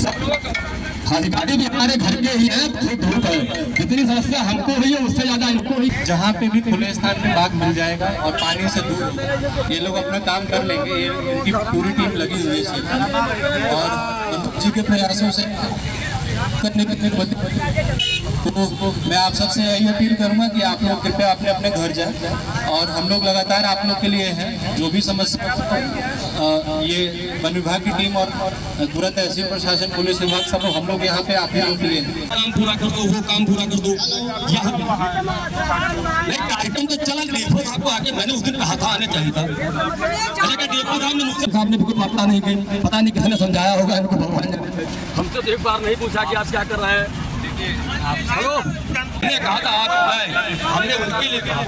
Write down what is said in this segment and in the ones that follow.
अधिकारी भी हमारे घर के ही है, धूप है, जितनी समस्या हमको हुई है उससे ज्यादा इनको हुई। जहाँ पे भी खुले स्थान में बाग मिल जाएगा और पानी से दूर ये लोग अपना काम कर लेंगे, ये इनकी पूरी टीम लगी हुई है और जी के प्रयासों से करने तो मैं आप सबसे यही अपील करूंगा कि आप लोग कृपया अपने अपने घर जाएं और हम लोग लगातार आप लोग के लिए हैं। जो भी समस्या ये वन विभाग की टीम और तुरंत तहसील प्रशासन पुलिस विभाग सब हम लोग यहाँ पे आप लोग के लिए काम पूरा कर दो, वो काम पूरा कर दो। यहाँ कार्यक्रम तो चला, डेपो साहब को आके मैंने उस दिन कहा था आने चाहिए था। डेपो साहब ने मुझसे सामने कोई मामला नहीं गई, पता नहीं किसने समझाया होगा इनको, भगवान ने हमसे तो एक बार नहीं पूछा कि आप क्या कर रहे हैं। हेलो, मैंने कहा था आप आए, हमने उनके लिए कहा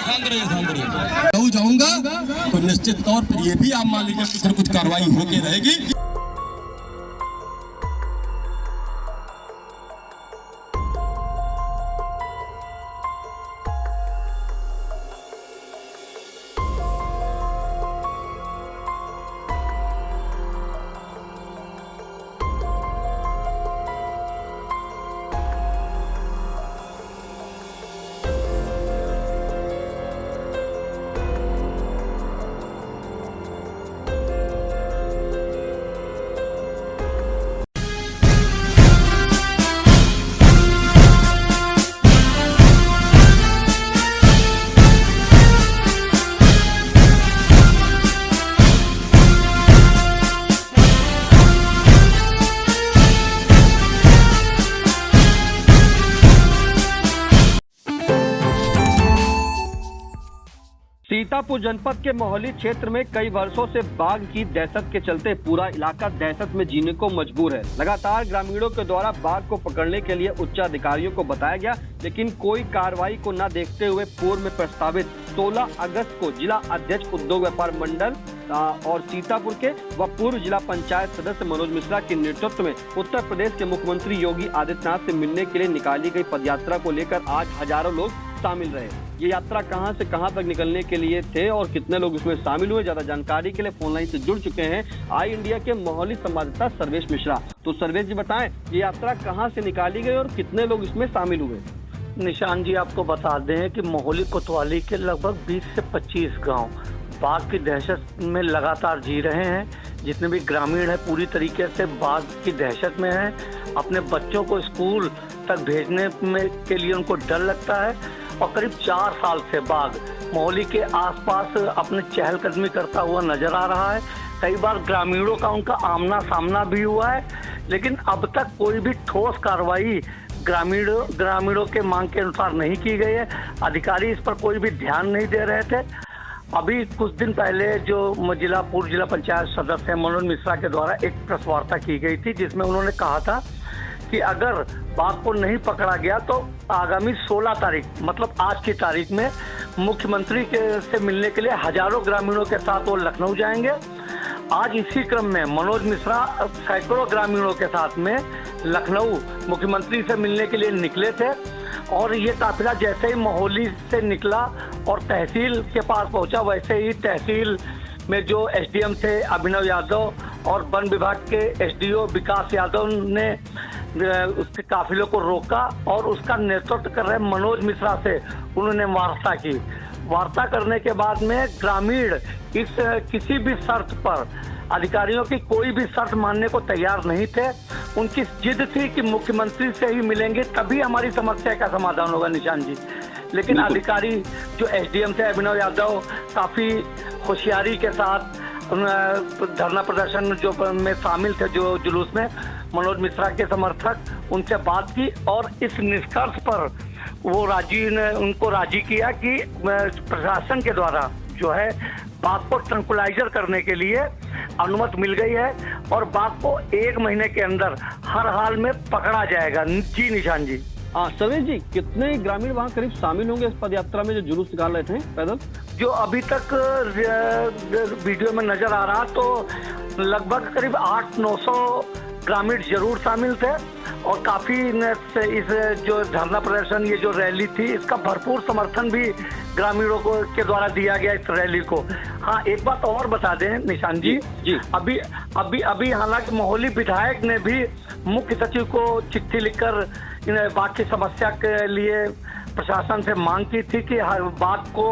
शांत रहिए। जाऊंगा तो निश्चित तौर पर ये भी आप मान लीजिए कुछ कार्रवाई होके रहेगी। सीतापुर जनपद के मोहाली क्षेत्र में कई वर्षों से बाघ की दहशत के चलते पूरा इलाका दहशत में जीने को मजबूर है। लगातार ग्रामीणों के द्वारा बाघ को पकड़ने के लिए उच्च अधिकारियों को बताया गया, लेकिन कोई कार्रवाई को न देखते हुए पूर्व में प्रस्तावित 16 अगस्त को जिला अध्यक्ष उद्योग व्यापार मंडल और सीतापुर के व पूर्व जिला पंचायत सदस्य मनोज मिश्रा के नेतृत्व में उत्तर प्रदेश के मुख्यमंत्री योगी आदित्यनाथ से मिलने के लिए निकाली गई पदयात्रा को लेकर आज हजारों लोग शामिल रहे। ये यात्रा कहां से कहां तक निकलने के लिए थे और कितने लोग इसमें शामिल हुए, ज्यादा जानकारी के लिए फोन लाइन से जुड़ चुके हैं आई इंडिया के मोहाली संवाददाता सर्वेश मिश्रा। तो सर्वेश जी बताएं, ये यात्रा कहां से निकाली गई और कितने लोग इसमें शामिल हुए। निशान जी, आपको बता दें कि मोहाली कोतवाली के लगभग 20 से 25 गांव बाघ की दहशत में लगातार जी रहे हैं। जितने भी ग्रामीण हैं पूरी तरीके से बाघ की दहशत में हैं। अपने बच्चों को स्कूल तक भेजने में के लिए उनको डर लगता है और करीब 4 साल से बाघ मोहाली के आसपास अपने चहलकदमी करता हुआ नजर आ रहा है। कई बार ग्रामीणों का उनका आमना सामना भी हुआ है, लेकिन अब तक कोई भी ठोस कार्रवाई ग्रामीणों के मांग के अनुसार नहीं की गई है। अधिकारी इस पर कोई भी ध्यान नहीं दे रहे थे। अभी कुछ दिन पहले जो पूर्व जिला पंचायत सदस्य मनोज मिश्रा के द्वारा एक प्रेस वार्ता की गई थी, जिसमें उन्होंने कहा था कि अगर बाघ को नहीं पकड़ा गया तो आगामी 16 तारीख मतलब आज की तारीख में मुख्यमंत्री से मिलने के लिए हजारों ग्रामीणों के साथ वो लखनऊ जाएंगे। आज इसी क्रम में मनोज मिश्रा सैकड़ों ग्रामीणों के साथ में लखनऊ मुख्यमंत्री से मिलने के लिए निकले थे और ये काफिला जैसे ही मोहाली से निकला और तहसील के पास पहुंचा, वैसे ही तहसील में जो एसडीएम थे अभिनव यादव और वन विभाग के एसडीओ विकास यादव ने उसके काफिले को रोका और उसका नेतृत्व कर रहे मनोज मिश्रा से उन्होंने वार्ता की। वार्ता करने के बाद में ग्रामीण इस किसी भी शर्त पर अधिकारियों की कोई भी शर्त मानने को तैयार नहीं थे। उनकी जिद थी कि मुख्यमंत्री से ही मिलेंगे तभी हमारी समस्या का समाधान होगा निशान जी। लेकिन अधिकारी जो एसडीएम थे अभिनव यादव काफी होशियारी के साथ धरना प्रदर्शन जो में शामिल थे, जो जुलूस में मनोज मिश्रा के समर्थक, उनसे बात की और इस निष्कर्ष पर वो उनको राजी किया कि प्रशासन के द्वारा जो है बाघ को ट्रंकुलाइजर करने के लिए अनुमति मिल गई है और बाघ को 1 महीने के अंदर हर हाल में पकड़ा जाएगा। जी निशान जी। सर्वेश जी, कितने ग्रामीण वहाँ करीब शामिल होंगे इस पदयात्रा में जो जुलूस निकाल रहे थे पैदल? जो अभी तक वीडियो में नजर आ रहा तो लगभग करीब 800-900 ग्रामीण जरूर शामिल थे और काफी इस जो धरना प्रदर्शन, ये जो रैली थी, इसका भरपूर समर्थन भी ग्रामीणों को के द्वारा दिया गया इस रैली को। हाँ, एक बात और बता दें निशान जी, अभी हालांकि मोहाली विधायक ने भी मुख्य सचिव को चिट्ठी लिखकर बाघ की समस्या के लिए प्रशासन से मांग की थी कि हर बाघ को,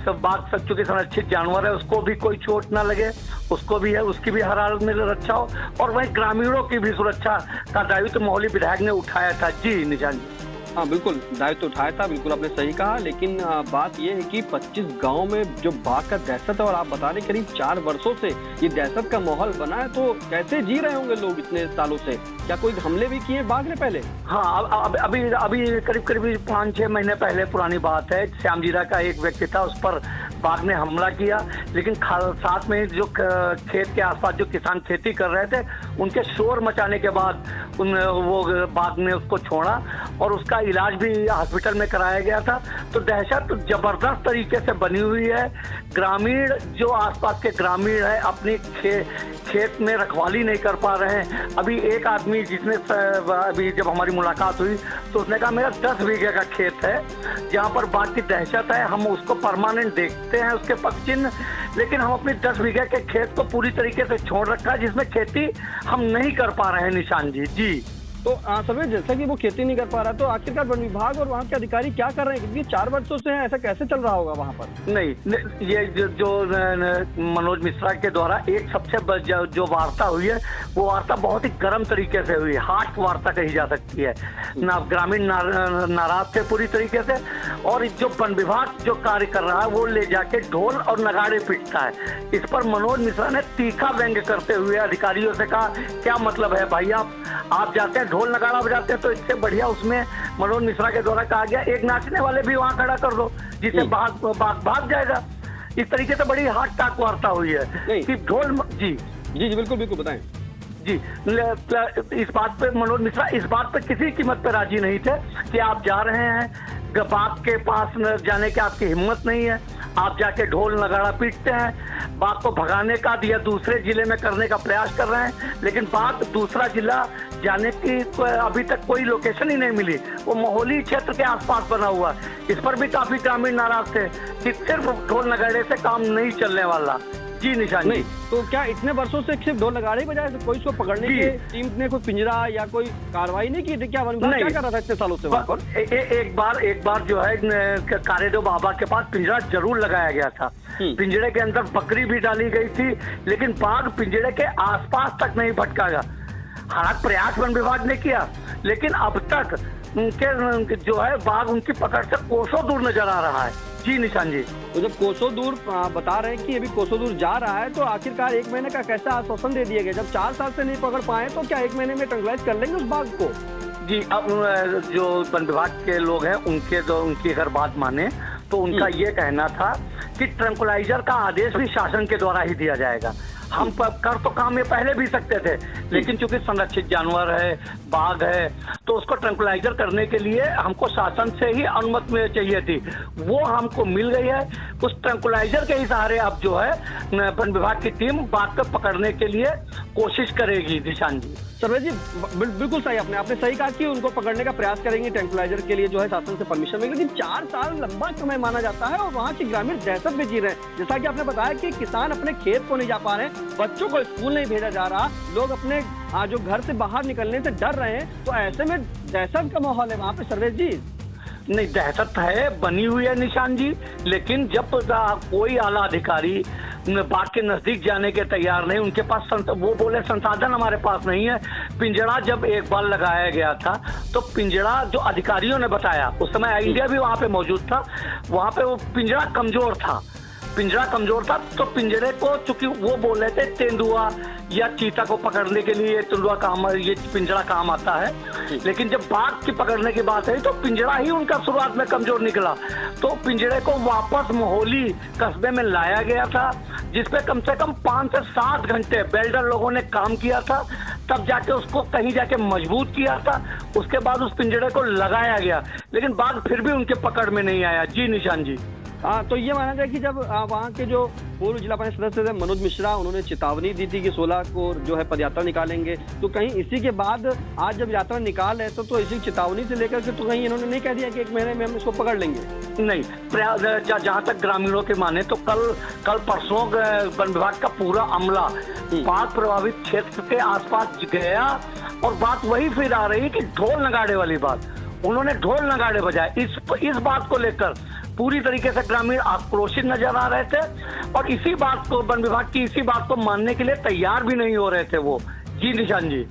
सब बाघ चूंकि संरक्षित जानवर है, उसको भी कोई चोट ना लगे, उसको भी है, उसकी भी हर हाल में रक्षा हो, और वहीं ग्रामीणों की भी सुरक्षा का दायित्व मोहाली विधायक ने उठाया था। जी निशान जी। हाँ बिल्कुल, दायित्व उठाया था, बिल्कुल आपने सही कहा। लेकिन बात यह है कि 25 गांव में जो बाघ का दहशत है, और आप बता रहे करीब 4 वर्षों से ये दहशत का माहौल बना है, तो कैसे जी रहे होंगे लोग इतने सालों से? क्या कोई हमले भी किए बाघ ने पहले? हाँ, अभी करीब 5-6 महीने पहले पुरानी बात है, श्यामजीरा का एक व्यक्ति था, उस पर बाघ ने हमला किया, लेकिन साथ में जो खेत के आसपास जो किसान खेती कर रहे थे, उनके शोर मचाने के बाद वो बाघ ने उसको छोड़ा और उसका इलाज भी हॉस्पिटल में कराया गया था। तो दहशत जबरदस्त तरीके से बनी हुई है। ग्रामीण जो आसपास के ग्रामीण है, अपनी खेत में रखवाली नहीं कर पा रहे हैं। अभी एक आदमी जिसने अभी जब हमारी मुलाकात हुई तो उसने कहा मेरा 10 बीघे का खेत है जहाँ पर बाघ की दहशत है, हम उसको परमानेंट देखते हैं उसके पक्ष चिन्ह, लेकिन हम अपनी 10 बीघे के खेत को पूरी तरीके से छोड़ रखा है, जिसमें खेती हम नहीं कर पा रहे हैं निशान जी। जी तो सर, जैसा कि वो खेती नहीं कर पा रहा, तो आखिरकार वन विभाग और वहाँ के अधिकारी क्या कर रहे हैं? क्योंकि 4 वर्षों से ऐसा कैसे चल रहा होगा वहाँ पर? नहीं, ये जो मनोज मिश्रा के द्वारा एक सबसे जो वार्ता हुई है, वो वार्ता बहुत ही गर्म तरीके से हुई है, हार्ट वार्ता कही जा सकती है ना। ग्रामीण नाराज थे पूरी तरीके से, और जो वन विभाग जो कार्य कर रहा है वो ले जाके ढोल और नगाड़े पीटता है। इस पर मनोज मिश्रा ने तीखा व्यंग्य करते हुए अधिकारियों से कहा, क्या मतलब है भाई, आप जाते हैं ढोल नगाड़ा बजाते हैं, तो इससे बढ़िया उसमें मनोज मिश्रा के द्वारा कहा गया एक नाचने वाले भी वहां खड़ा कर दो, जिससे भाग जाएगा। इस तरीके से बड़ी हार्ट टाक वार्ता हुई है कि ढोल। जी जी जी, बिल्कुल बिल्कुल, बताएं जी। इस बात पे मनोज मिश्रा इस बात पे किसी कीमत पे राजी नहीं थे कि आप जा रहे हैं बाघ के पास जाने की आपकी हिम्मत नहीं है, आप जाके ढोल नगाड़ा पीटते हैं, बाघ को भगाने का या दूसरे जिले में करने का प्रयास कर रहे हैं, लेकिन बाघ दूसरा जिला जाने की अभी तक कोई लोकेशन ही नहीं मिली, वो मोहाली क्षेत्र के आसपास बना हुआ। इस पर भी काफी ग्रामीण नाराज थे कि सिर्फ ढोल नगाड़े से काम नहीं चलने वाला। जी निशान नहीं, तो क्या इतने वर्षों से सिर्फ ढोल नगाड़े बजाए, तो कोई इसको पकड़ने की टीम ने कोई पिंजरा या कोई कार्रवाई नहीं की थी? क्या वन विभाग क्या कर रहा था इतने सालों से वहाँ पर? एक बार जो है कारेदो बाबा के पास पिंजरा जरूर लगाया गया था, पिंजरे के अंदर बकरी भी डाली गई थी, लेकिन बाघ पिंजरे के आसपास तक नहीं भटकागा। हालांकि प्रयास वन विभाग ने किया, लेकिन अब तक उनके जो है बाघ उनकी पकड़ से कोसों दूर नजर आ रहा है। जी निशान जी। तो जब कोसों दूर बता रहे हैं कि अभी कोसों दूर जा रहा है, तो आखिरकार 1 महीने का कैसा आश्वासन दे दिया गया? जब 4 साल से नहीं पकड़ पाए, तो क्या 1 महीने में ट्रैंक्विलाइज कर लेंगे उस बाघ को? जी, अब जो वन विभाग के लोग हैं उनकी अगर बात माने तो उनका ये कहना था कि ट्रैंक्विलाइजर का आदेश भी शासन के द्वारा ही दिया जाएगा। हम कर तो काम ये पहले भी सकते थे, लेकिन चूंकि संरक्षित जानवर है, बाघ है, तो उसको ट्रैंक्विलाइजर करने के लिए हमको शासन से ही अनुमति चाहिए थी, वो हमको मिल गई है। उस ट्रैंक्विलाइजर के ही सहारे अब जो है वन विभाग की टीम बाघ को पकड़ने के लिए कोशिश करेगी। निशान जी, सर्वे जी बिल्कुल सही, आपने सही कहा कि उनको पकड़ने का प्रयास करेंगे, ट्रैंक्विलाइजर के लिए जो है शासन से परमिशन मिलेगी, लेकिन 4 साल लंबा समय माना जाता है और वहाँ के ग्रामीण दहशत में जी रहे हैं। जैसा कि आपने बताया कि किसान अपने खेत को नहीं जा पा रहे, बच्चों को स्कूल नहीं भेजा जा रहा, लोग अपने जो घर से बाहर निकलने से डर रहे हैं, तो ऐसे में दहशत का माहौल है वहाँ पे। सर्वेश जी, नहीं, दहशत है, बनी हुई है निशान जी, लेकिन जब कोई आला अधिकारी बाघ के नजदीक जाने के तैयार नहीं, उनके पास वो बोले संसाधन हमारे पास नहीं है। पिंजड़ा जब एक बार लगाया गया था, तो पिंजड़ा जो अधिकारियों ने बताया, उस समय इंडिया भी वहां पे मौजूद था, वहां पे वो पिंजड़ा कमजोर था, तो पिंजरे को चूंकि वो बोल रहे थे तेंदुआ या चीता को पकड़ने के लिए ये पिंजरा काम आता है, लेकिन जब बाघ की पकड़ने की बात है तो पिंजरा ही उनका शुरुआत में कमजोर निकला। तो पिंजरे को वापस मोहाली कस्बे में लाया गया था, जिसपे कम से कम 5 से 7 घंटे बेल्डर लोगों ने काम किया था, तब जाके उसको कहीं जाके मजबूत किया था। उसके बाद उस पिंजरे को लगाया गया, लेकिन बाघ फिर भी उनके पकड़ में नहीं आया। जी निशान जी। तो ये माना जाए कि जब वहाँ के जो पूर्व जिला परिषद सदस्य थे मनोज मिश्रा, उन्होंने चेतावनी दी थी कि 16 को जो है पदयात्रा निकालेंगे, तो कहीं इसी के बाद आज जब यात्रा निकाल रहे तो इसी चेतावनी से लेकर के तो कहीं इन्होंने नहीं कह दिया कि 1 महीने में हम इसको पकड़ लेंगे? नहीं, जहाँ तक ग्रामीणों के माने तो कल परसों वन विभाग का पूरा अमला बाढ़ प्रभावित क्षेत्र के आसपास गया और बात वही फिर आ रही कि ढोल नगाड़े वाली बात। उन्होंने ढोल नगाड़े बजाए। इस बात को लेकर पूरी तरीके से ग्रामीण आक्रोशित नजर आ रहे थे और इसी बात को वन विभाग की इसी बात को मानने के लिए तैयार भी नहीं हो रहे थे वो। जी निशान जी।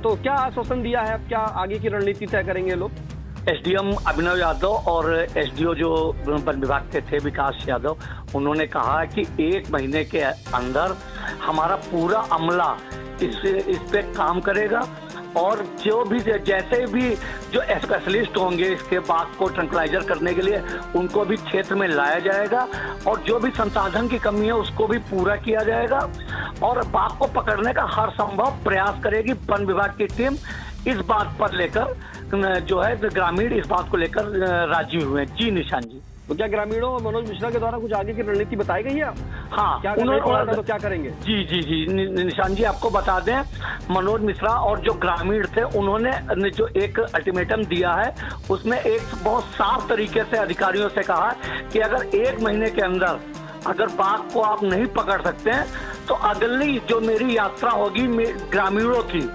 तो क्या आश्वासन दिया है, अब क्या आगे की रणनीति तय करेंगे लोग? एसडीएम अभिनव यादव और एसडीओ जो वन विभाग के थे विकास यादव, उन्होंने कहा कि 1 महीने के अंदर हमारा पूरा अमला इस पे काम करेगा और जो भी जैसे भी जो स्पेशलिस्ट होंगे इसके बाघ को ट्रंक्लाइजर करने के लिए उनको भी क्षेत्र में लाया जाएगा और जो भी संसाधन की कमी है उसको भी पूरा किया जाएगा और बाघ को पकड़ने का हर संभव प्रयास करेगी वन विभाग की टीम। इस बात पर लेकर जो है ग्रामीण इस बात को लेकर राजी हुए हैं। जी निशान जी। तो क्या ग्रामीणों और मनोज मिश्रा के द्वारा कुछ आगे की रणनीति बताई गई है? हाँ, क्या उन्होंने तो क्या करेंगे? जी निशान जी, आपको बता दें मनोज मिश्रा और जो ग्रामीण थे उन्होंने जो एक अल्टीमेटम दिया है उसमें एक बहुत साफ तरीके से अधिकारियों से कहा कि अगर 1 महीने के अंदर अगर बाघ को आप नहीं पकड़ सकते हैं तो अगली जो मेरी यात्रा होगी ग्रामीणों की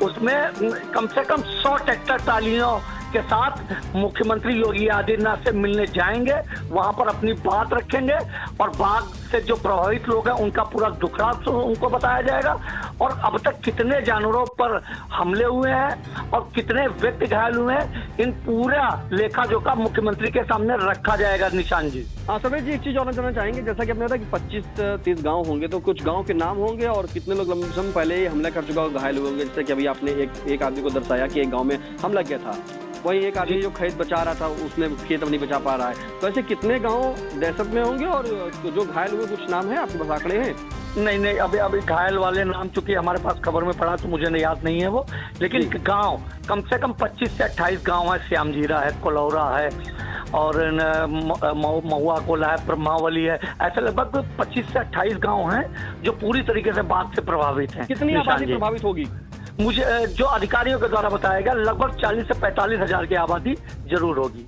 उसमें कम से कम 100 ट्रैक्टर ट्रालियों के साथ मुख्यमंत्री योगी आदित्यनाथ से मिलने जाएंगे, वहां पर अपनी बात रखेंगे और बाघ से जो प्रभावित लोग हैं उनका पूरा दुखरात उनको बताया जाएगा और अब तक कितने जानवरों पर हमले हुए हैं और कितने व्यक्ति घायल हुए हैं इन पूरा लेखा जोखा मुख्यमंत्री के सामने रखा जाएगा। निशान जी। समीर जी, एक चीज और जानना चाहेंगे, जैसा कि आपने बताया कि 25-30 गांव होंगे, तो कुछ गांव के नाम होंगे और कितने लोग लंबे समय पहले ही हमला कर चुका घायल हुए होंगे? जैसे कि अभी आपने एक आदमी को दर्शाया कि एक गाँव में हमला किया था, वही एक आदमी जो खेत बचा रहा था उसने खेत नहीं बचा पा रहा है, तो ऐसे कितने गांव दहशत में होंगे और जो घायल हुए कुछ नाम है आपके पास, आंकड़े हैं? नहीं, अभी घायल वाले नाम चूंकि हमारे पास खबर में पड़ा तो मुझे याद नहीं है वो, लेकिन गांव कम से कम 25 से 28 गांव है। श्यामजीरा है, कोलौरा है और महुआ कोला है, ब्रह्मावली है, ऐसे लगभग 25 से 28 गांव हैं जो पूरी तरीके से बाढ़ से प्रभावित हैं। कितनी आबादी प्रभावित होगी? मुझे जो अधिकारियों के द्वारा बताया गया लगभग 40 से 45 हजार की आबादी जरूर होगी।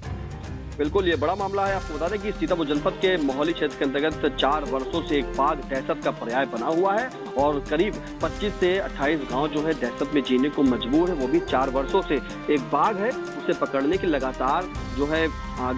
बिल्कुल, ये बड़ा मामला है। आपको बता दें कि सीतापुर जनपद के मोहली क्षेत्र के अंतर्गत 4 वर्षों से एक बाघ दहशत का पर्याय बना हुआ है और करीब 25 से 28 गांव जो है दहशत में जीने को मजबूर है। वो भी 4 वर्षों से एक बाघ है, उसे पकड़ने के लगातार जो है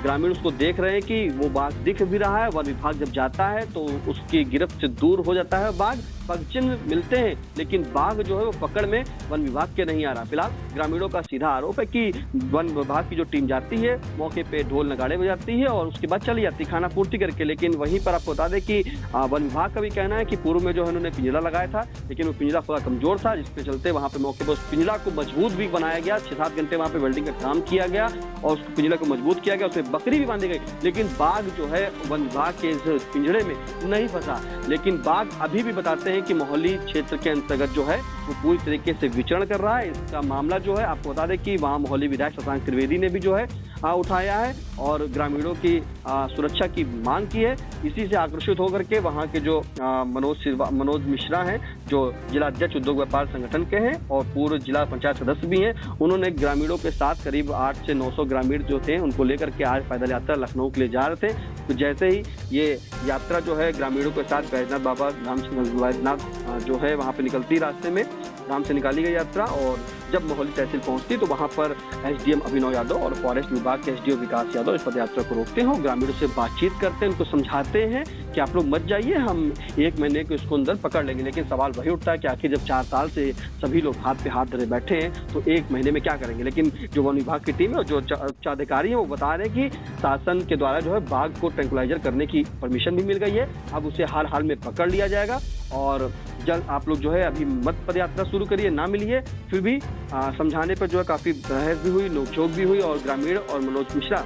ग्रामीण उसको देख रहे हैं कि वो बाघ दिख भी रहा है। वन विभाग जब जाता है तो उसकी गिरफ्त से दूर हो जाता है बाघ, पगचिन्ह मिलते हैं लेकिन बाघ जो है वो पकड़ में वन विभाग के नहीं आ रहा। फिलहाल ग्रामीणों का सीधा आरोप है कि वन विभाग की जो टीम जाती है मौके पे ढोल नगाड़े बजाती है और उसके बाद चली जाती खाना पूर्ति करके, लेकिन वहीं पर आपको बता दें कि वन विभाग का भी कहना है कि पूर्व में जो है उन्होंने पिंजरा लगाया था लेकिन वो पिंजरा थोड़ा कमजोर था, जिसके चलते वहां पे मौके पर उस पिंजरा को मजबूत भी बनाया गया। 6-7 घंटे वहां पे वेल्डिंग का काम किया गया और उस पिंजरा को मजबूत किया गया, उसमें बकरी भी बांधी गई, लेकिन बाघ जो है वन विभाग के इस पिंजरे में नहीं फंसा। लेकिन बाघ अभी भी बताते हैं कि मोहली क्षेत्र के अंतर्गत जो है वो पूरी तरीके से विचरण कर रहा है। इसका मामला जो है आपको बता दें कि वहाँ मोहली विधायक शशांक त्रिवेदी ने भी जो है उठाया है और ग्रामीणों की सुरक्षा की मांग की है। इसी से आकर्षित होकर के वहाँ के जो मनोज मिश्रा हैं जो जिला अध्यक्ष उद्योग व्यापार संगठन के हैं और पूर्व जिला पंचायत सदस्य भी हैं, उन्होंने ग्रामीणों के साथ करीब 800 से 900 ग्रामीण जो थे उनको लेकर के आज पैदल यात्रा लखनऊ के लिए जा रहे थे। तो जैसे ही ये यात्रा जो है ग्रामीणों के साथ बैजनाथ बाबा धाम से बैजनाथ जो है वहाँ पे निकलती, रास्ते में धाम से निकाली गई यात्रा और जब मोहली तहसील पहुंचती तो वहां पर एसडीएम अभिनव यादव और फॉरेस्ट विभाग के एसडीओ विकास यादव इस पदयात्रा को रोकते हैं और ग्रामीणों से बातचीत करते हैं, उनको समझाते हैं कि आप लोग मत जाइए, हम 1 महीने को इसको अंदर पकड़ लेंगे। लेकिन सवाल वही उठता है कि आखिर जब 4 साल से सभी लोग हाथ पे हाथ धरे बैठे हैं तो 1 महीने में क्या करेंगे। लेकिन जो वन विभाग की टीम है और जो उच्चाधिकारी है वो बता रहे हैं कि शासन के द्वारा जो है बाघ को ट्रैंक्विलाइजर करने की परमिशन भी मिल गई है, अब उसे हाल हाल में पकड़ लिया जाएगा और जल्द आप लोग जो है अभी मत पदयात्रा शुरू करिए, ना मिलिए। फिर भी समझाने पर जो है काफी बहस भी हुई, नोकझोंक भी हुई और ग्रामीण और मनोज मिश्रा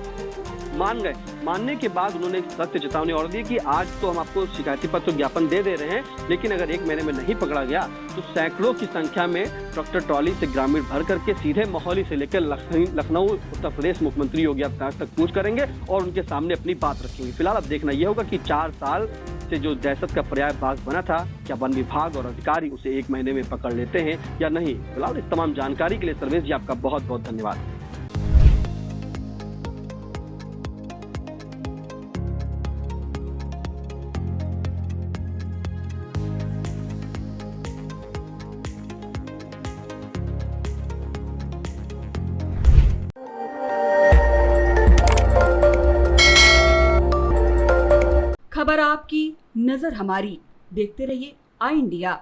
मान गए। मानने के बाद उन्होंने एक सख्त चेतावनी और दी कि आज तो हम आपको शिकायती पत्र ज्ञापन दे रहे हैं, लेकिन अगर 1 महीने में नहीं पकड़ा गया तो सैकड़ों की संख्या में ट्रैक्टर ट्रॉली से ग्रामीण भर करके सीधे मोहाली से लेकर लखनऊ उत्तर प्रदेश मुख्यमंत्री योगी आदित्यनाथ तक कूच करेंगे और उनके सामने अपनी बात रखेंगे। फिलहाल अब देखना यह होगा कि 4 साल से जो दहशत का पर्याय बाघ बना था, क्या वन विभाग और अधिकारी उसे 1 महीने में पकड़ लेते हैं या नहीं। फिलहाल इस तमाम जानकारी के लिए सर्वेश जी आपका बहुत बहुत धन्यवाद। खबर आपकी, नजर हमारी। देखते रहिए आई इंडिया।